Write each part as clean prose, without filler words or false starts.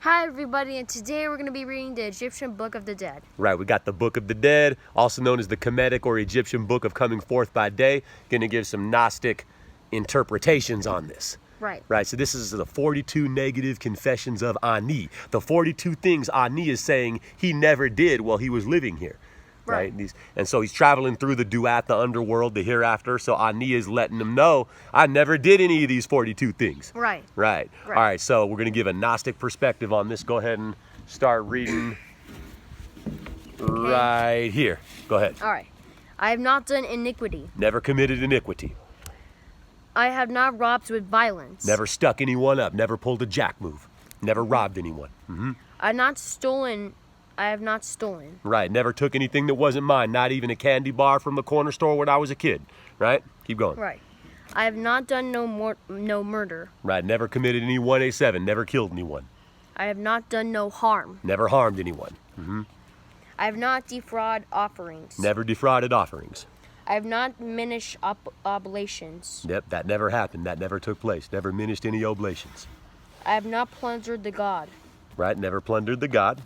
Hi everybody, and today we're going to be reading the Egyptian Book of the Dead. Right, we got the Book of the Dead, also known as the Kemetic or Egyptian Book of Coming Forth by Day. Going to give some Gnostic interpretations on this. Right. So this is the 42 negative confessions of Ani. The 42 things Ani is saying he never did while he was living here. Right. And so he's traveling through the Duat, the underworld, the hereafter. So Ani is letting him know, I never did any of these 42 things. Right. All right, so we're going to give a Gnostic perspective on this. Go ahead and start reading right here. Go ahead. All right. I have not done iniquity. Never committed iniquity. I have not robbed with violence. Never stuck anyone up. Never pulled a jack move. Never robbed anyone. I have not stolen. Right. Never took anything that wasn't mine. Not even a candy bar from the corner store when I was a kid. Right? Keep going. Right. I have not done no murder. Right. Never committed any 1A7. Never killed anyone. I have not done no harm. Never harmed anyone. I have not defrauded offerings. Never defrauded offerings. I have not diminished oblations. Yep, that never happened. That never took place. Never diminished any oblations. I have not plundered the God. Right. Never plundered the God.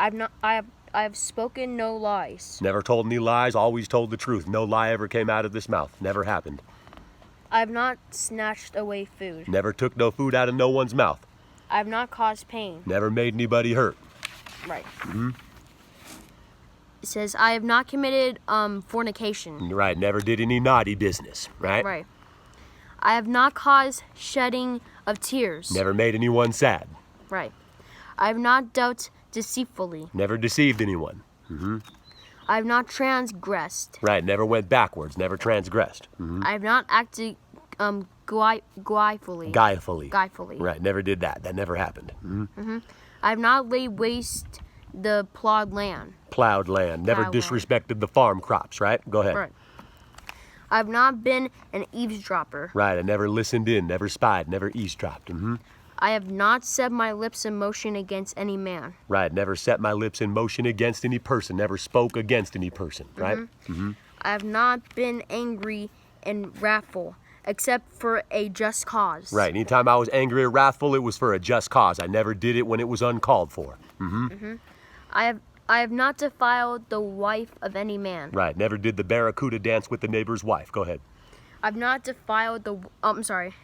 I have spoken no lies. Never told any lies. Always told the truth. No lie ever came out of this mouth. Never happened. I have not snatched away food. Never took no food out of no one's mouth. I have not caused pain. Never made anybody hurt. Right. It says, I have not committed fornication. Right. Never did any naughty business. Right. Right. I have not caused shedding of tears. Never made anyone sad. Right. I have not dealt deceitfully. Never deceived anyone. I have not transgressed. Right. Never went backwards. Never transgressed. I have not acted guilefully. Guilefully. Right. Never did that. That never happened. I have not laid waste the plowed land. Plowed land. Never Plowed land. disrespected the farm crops. Right. Go ahead. Right. I have not been an eavesdropper. Right. I never listened in. Never spied. Never eavesdropped. I have not set my lips in motion against any man. Right. Never set my lips in motion against any person. Never spoke against any person. Right. I have not been angry and wrathful, except for a just cause. Right. Anytime I was angry or wrathful, it was for a just cause. I never did it when it was uncalled for. I have not defiled the wife of any man. Right. Never did the barracuda dance with the neighbor's wife. Go ahead. I've not defiled the. I'm sorry.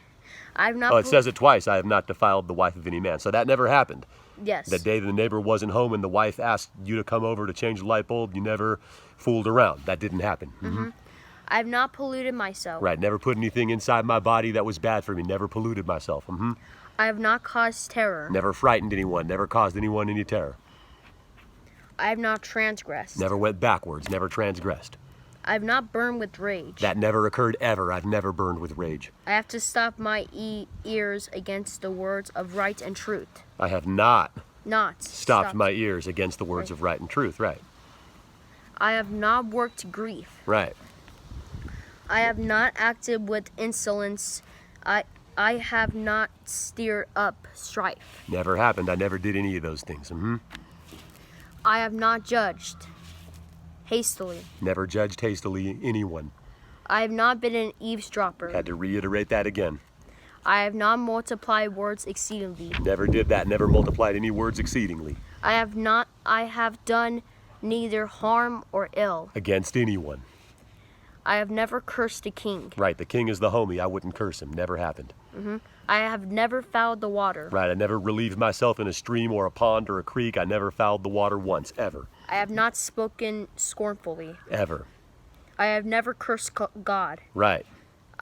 I have not. Oh, it says it twice. I have not defiled the wife of any man. So that never happened. Yes. The day the neighbor wasn't home and the wife asked you to come over to change the light bulb, you never fooled around. That didn't happen. I have not polluted myself. Right. Never put anything inside my body that was bad for me. Never polluted myself. I have not caused terror. Never frightened anyone. Never caused anyone any terror. I have not transgressed. Never went backwards. Never transgressed. I have not burned with rage. That never occurred ever. I've never burned with rage. I have to stop my ears against the words of right and truth. I have not Not stopped my ears against the words of right and truth. Right. I have not worked grief. Right. I have not acted with insolence. I have not stirred up strife. Never happened. I never did any of those things. I have not judged hastily. Never judged hastily anyone. I have not been an eavesdropper. Had to reiterate that again. I have not multiplied words exceedingly. Never did that. Never multiplied any words exceedingly. I have done neither harm or ill. Against anyone. I have never cursed the king. Right. The king is the homie. I wouldn't curse him. Never happened. I have never fouled the water. Right. I never relieved myself in a stream or a pond or a creek. I never fouled the water once. Ever. I have not spoken scornfully. Ever. I have never cursed God. Right.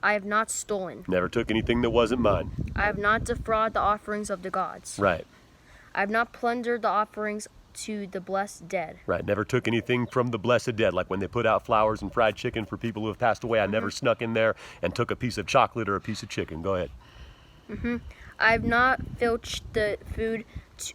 I have not stolen. Never took anything that wasn't mine. I have not defrauded the offerings of the gods. Right. I have not plundered the offerings to the blessed dead. Right. Never took anything from the blessed dead. Like when they put out flowers and fried chicken for people who have passed away, I never snuck in there and took a piece of chocolate or a piece of chicken. Go ahead. I have not filched the food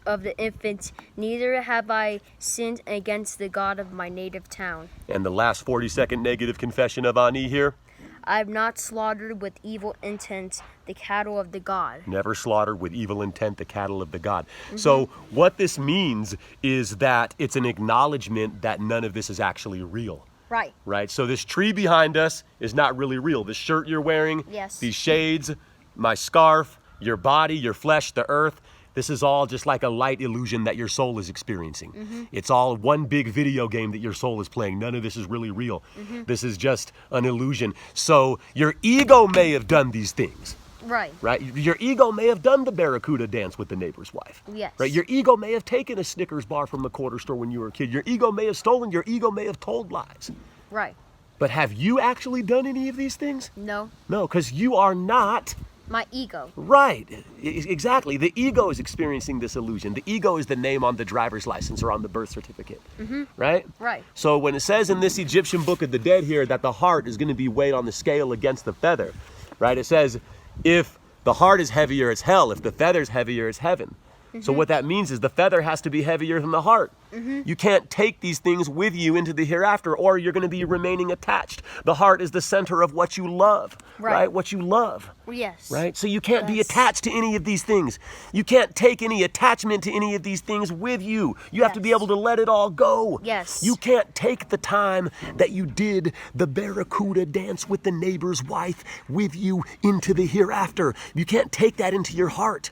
of the infant, neither have I sinned against the God of my native town. And the last 40-second negative confession of Ani here. I have not slaughtered with evil intent the cattle of the God. Never slaughtered with evil intent the cattle of the God. So what this means is that it's an acknowledgement that none of this is actually real. Right. Right? So this tree behind us is not really real. This shirt you're wearing, Yes. these shades, my scarf, your body, your flesh, the earth, This is all just like a light illusion that your soul is experiencing. It's all one big video game that your soul is playing. None of this is really real. This is just an illusion. So your ego may have done these things. Right. Right? Your ego may have done the barracuda dance with the neighbor's wife. Yes. Right? Your ego may have taken a Snickers bar from the corner store when you were a kid. Your ego may have stolen. Your ego may have told lies. Right. But have you actually done any of these things? No. No, because you are not. My ego. Right. Exactly. The ego is experiencing this illusion. The ego is the name on the driver's license or on the birth certificate. Right? Right. So when it says in this Egyptian Book of the Dead here that the heart is going to be weighed on the scale against the feather, right? It says if the heart is heavier, it's hell. If the feather's heavier, it's heaven. So what that means is the feather has to be heavier than the heart. You can't take these things with you into the hereafter, or you're going to be remaining attached. The heart is the center of what you love, right? What you love. Yes. Right? So you can't be Yes. attached to any of these things. You can't take any attachment to any of these things with you. You have to be Yes. able to let it all go. Yes. You can't take the time that you did the barracuda dance with the neighbor's wife with you into the hereafter. You can't take that into your heart.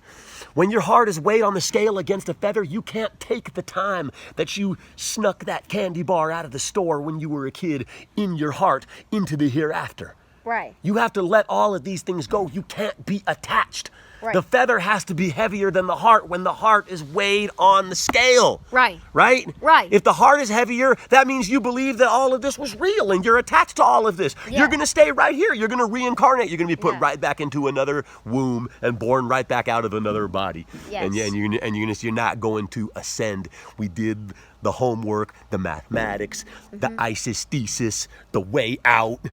When your heart is weighed on the scale against a feather, you can't take the time that you snuck that candy bar out of the store when you were a kid in your heart into the hereafter. Right. You have to let all of these things go. You can't be attached. Right. The feather has to be heavier than the heart when the heart is weighed on the scale. Right. Right? Right. If the heart is heavier, that means you believe that all of this was real and you're attached to all of this. Yeah. You're going to stay right here. You're going to reincarnate. You're going to be put Yeah. right back into another womb and born right back out of another body. Yes. And you're not going to ascend. We did the homework, the mathematics, the ISIS thesis, the way out.